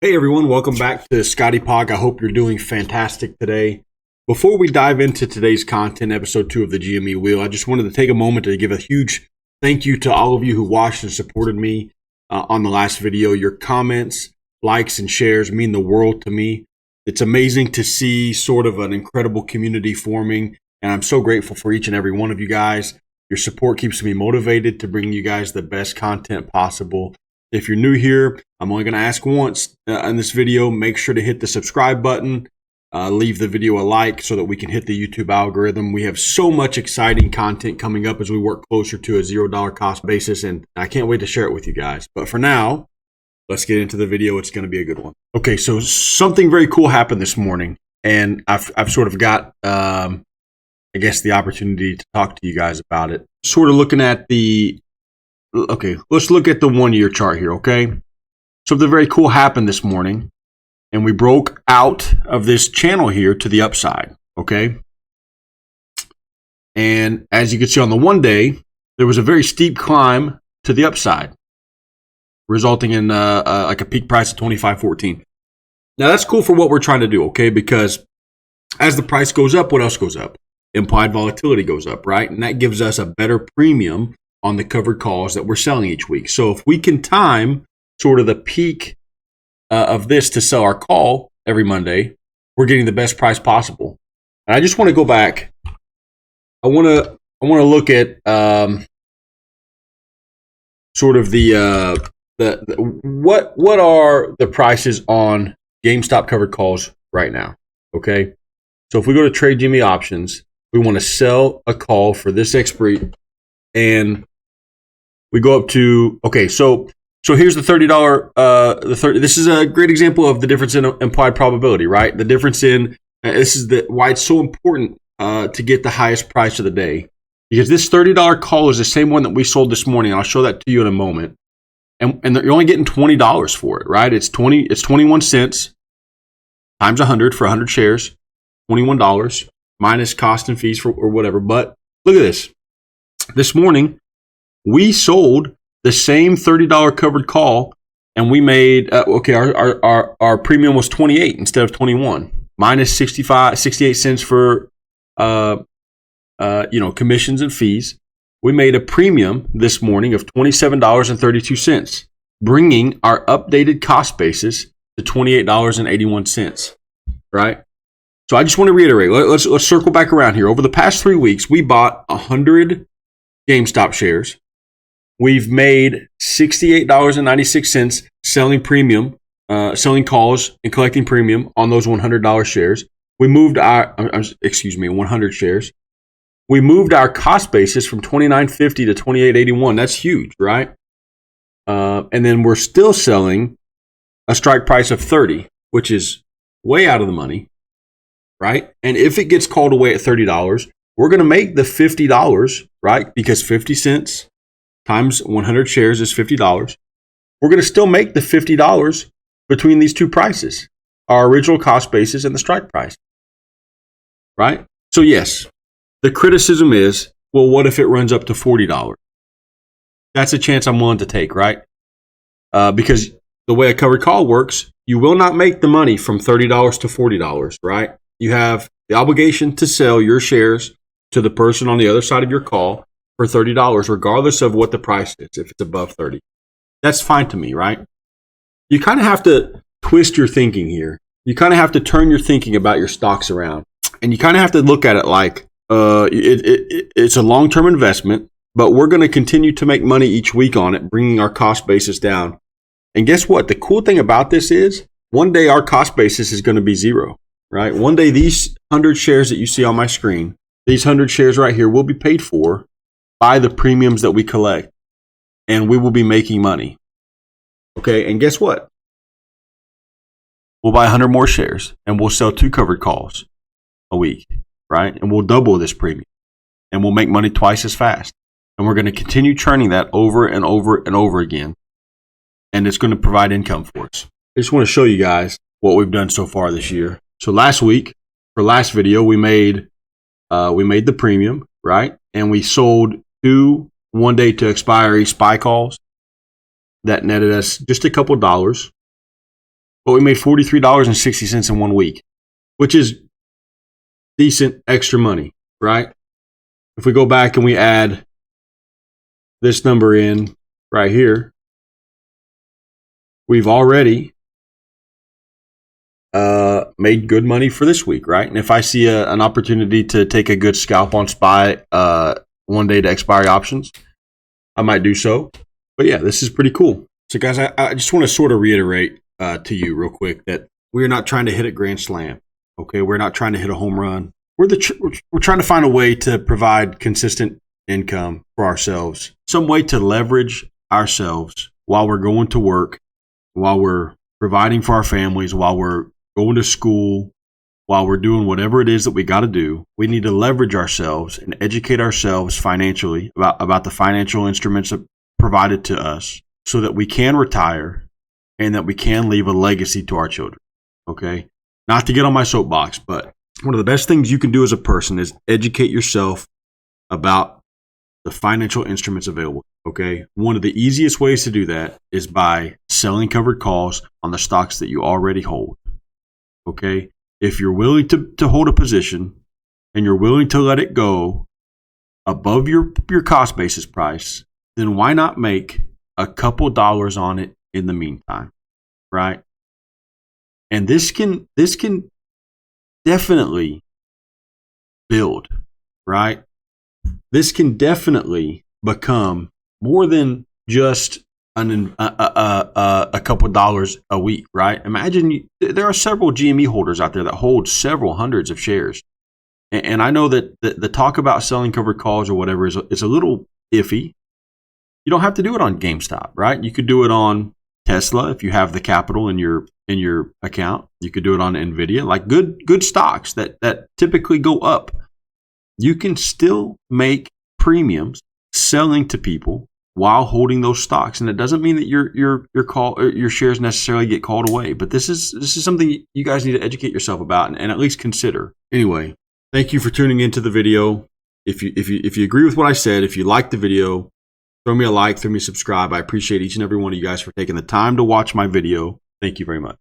Hey everyone, welcome back to Scotty Pog. I hope you're doing fantastic today. Before we dive into today's content, episode 2 of the GME Wheel, I just wanted to take a moment to give a huge thank you to all of you who watched and supported me on the last video. Your comments, likes, and shares mean the world to me. It's amazing to see sort of an incredible community forming, and I'm so grateful for each and every one of you guys. Your support keeps me motivated to bring you guys the best content possible. If you're new here, I'm only going to ask once in this video. Make sure to hit the subscribe button. Leave the video a like so that we can hit the YouTube algorithm. We have so much exciting content coming up as we work closer to a $0 cost basis, and I can't wait to share it with you guys. But for now, let's get into the video. It's going to be a good one. Okay, so something very cool happened this morning, and I've sort of got, I guess, the opportunity to talk to you guys about it. Sort of looking at okay, let's look at the 1 year chart here, okay? Something very cool happened this morning, and we broke out of this channel here to the upside, okay? And as you can see on the 1 day, there was a very steep climb to the upside, resulting in like a peak price of $25.14. Now, that's cool for what we're trying to do, okay? Because as the price goes up, what else goes up? Implied volatility goes up, right? And that gives us a better premium on the covered calls that we're selling each week. So if we can time sort of the peak of this to sell our call every Monday, we're getting the best price possible. And I just want to go back. I want to look at sort of what are the prices on GameStop covered calls right now. Okay, so if we go to Trade GME options, we want to sell a call for this expiry. And we go up to, okay, so here's the $30, this is a great example of the difference in implied probability, right? The difference in, this is why it's so important to get the highest price of the day. Because this $30 call is the same one that we sold this morning. I'll show that to you in a moment. And you're only getting $20 for it, right? It's 21 cents times 100 for 100 shares, $21 minus cost and fees or whatever. But look at this. This morning, we sold the same $30 covered call, and we made our premium was 28 instead of 21, minus 68 cents for commissions and fees. We made a premium this morning of $27.32, bringing our updated cost basis to $28.81. Right. So I just want to reiterate. Let's circle back around here. Over the past 3 weeks, we bought 100 GameStop shares. We've made $68.96 selling selling calls and collecting premium on those $100 shares. We moved 100 shares. We moved our cost basis from $29.50 to $28.81. That's huge, right? And then we're still selling a strike price of $30, which is way out of the money, right? And if it gets called away at $30, we're going to make the $50, right? Because 50 cents times 100 shares is $50. We're going to still make the $50 between these two prices, our original cost basis and the strike price, right? So yes, the criticism is, well, what if it runs up to $40? That's a chance I'm willing to take, right? Because the way a covered call works, you will not make the money from $30 to $40, right? You have the obligation to sell your shares to the person on the other side of your call for $30, regardless of what the price is, if it's above 30. That's fine to me, right? You kind of have to twist your thinking here. You kind of have to turn your thinking about your stocks around. And you kind of have to look at it like it's a long-term investment, but we're going to continue to make money each week on it, bringing our cost basis down. And guess what? The cool thing about this is one day our cost basis is going to be zero, right? One day these 100 shares that you see on my screen, these 100 shares right here will be paid for by the premiums that we collect, and we will be making money. Okay, and guess what? We'll buy 100 more shares, and we'll sell 2 covered calls a week, right? And we'll double this premium, and we'll make money twice as fast. And we're going to continue churning that over and over and over again, and it's going to provide income for us. I just want to show you guys what we've done so far this year. So last week, for last video, we made the premium, right? And we sold 2 one-day to expiry SPY calls that netted us just a couple dollars. but we made $43.60 in 1 week, which is decent extra money, right? If we go back and we add this number in right here, we've already made good money for this week, right? And if I see an opportunity to take a good scalp on SPY 1 day to expiry options, I might do so. But yeah, this is pretty cool. So guys, I just want to sort of reiterate to you real quick that we're not trying to hit a grand slam. Okay, we're not trying to hit a home run. We're trying to find a way to provide consistent income for ourselves, some way to leverage ourselves while we're going to work, while we're providing for our families, while we're going to school, while we're doing whatever it is that we got to do. We need to leverage ourselves and educate ourselves financially about the financial instruments that provided to us so that we can retire and that we can leave a legacy to our children. Okay? Not to get on my soapbox, but one of the best things you can do as a person is educate yourself about the financial instruments available. Okay? One of the easiest ways to do that is by selling covered calls on the stocks that you already hold. Okay? If you're willing to hold a position and you're willing to let it go above your cost basis price, then why not make a couple dollars on it in the meantime, right? And this can definitely build, right? This can definitely become more than just a couple dollars a week, right? Imagine there are several GME holders out there that hold several hundreds of shares. And I know that the talk about selling covered calls or whatever is a little iffy. You don't have to do it on GameStop, right? You could do it on Tesla if you have the capital in your account. You could do it on Nvidia, like good stocks that typically go up. You can still make premiums selling to people while holding those stocks, and it doesn't mean that your shares necessarily get called away. But this is something you guys need to educate yourself about and at least consider. Anyway, thank you for tuning into the video. If you agree with what I said, if you like the video, throw me a like, throw me a subscribe. I appreciate each and every one of you guys for taking the time to watch my video. Thank you very much.